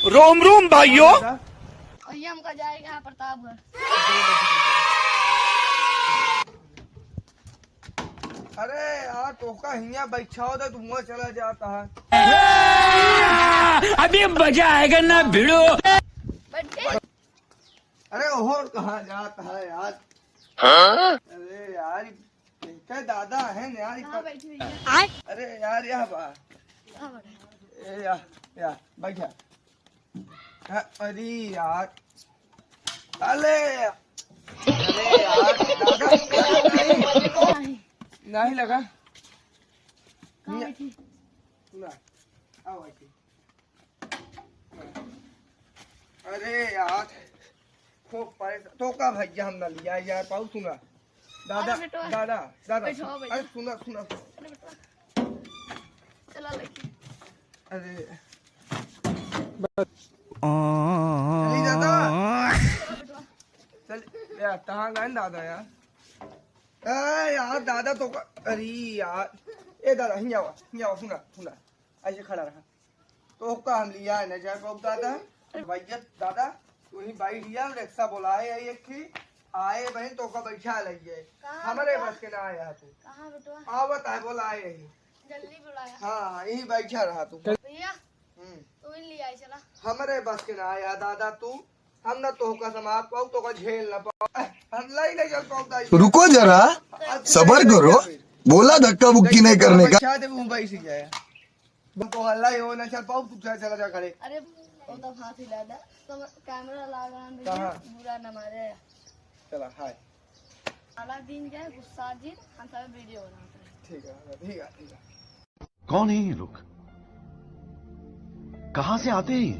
रोम रोम भाइयों। भैया हमका जाएगा प्रतापगढ़। अरे यार तोका हिया बैठा होता तुम वहाँ चला जाता है। अभी मजा आएगा ना भिड़ो। अरे और कहाँ जाता है यार। अरे यार क्या दादा है ना यार। अरे यार यह बा या बैठा। अरे यार अरे यार दादा नहीं लगा। अरे यार खूब परेशान तो का भैया हम न लिया यार पाऊ सुना दादा दादा दादा अरे सुना सुना अरे चली दादा चल यार कहाँ गए दादा यार। यार दादा तो अरे यार ए दादा हिया आओ सुना सुना ऐसे खड़ा रहा तो का हम लिया है ना जाए बाबू दादा भैया दादा वही बाई लिया रिक्शा बुलाए है एक ही आए बहन तो का बैठा लगिए हमारे बस के ना आया तू कहाँ बेटवा? आवत है बुलाए यही जल्दी बुलाया। हाँ यही बैठा रहा तू भैया तू ही ले आई चला। हमारे बस के ना आया दादा तू हम ना तो का समाप्त पाऊ तो का झेल ना पाऊ हम लाई नहीं चल पाऊ। रुको जरा सबर करो बोला धक्का बुक्की नहीं करने का। शायद मुंबई से गया तो हल्ला ही हो ना चल पाऊ तू चला जा खड़े। अरे वो तो हाथ हिला दे तो कैमरा लगा भैया बुरा न मारे। चला हाय अलग दिन क्या गुस्सा दिन हम सब वीडियो बनाते हैं। ठीक है ठीक है ठीक है। कौन है ये लोग, कहाँ से आते हैं?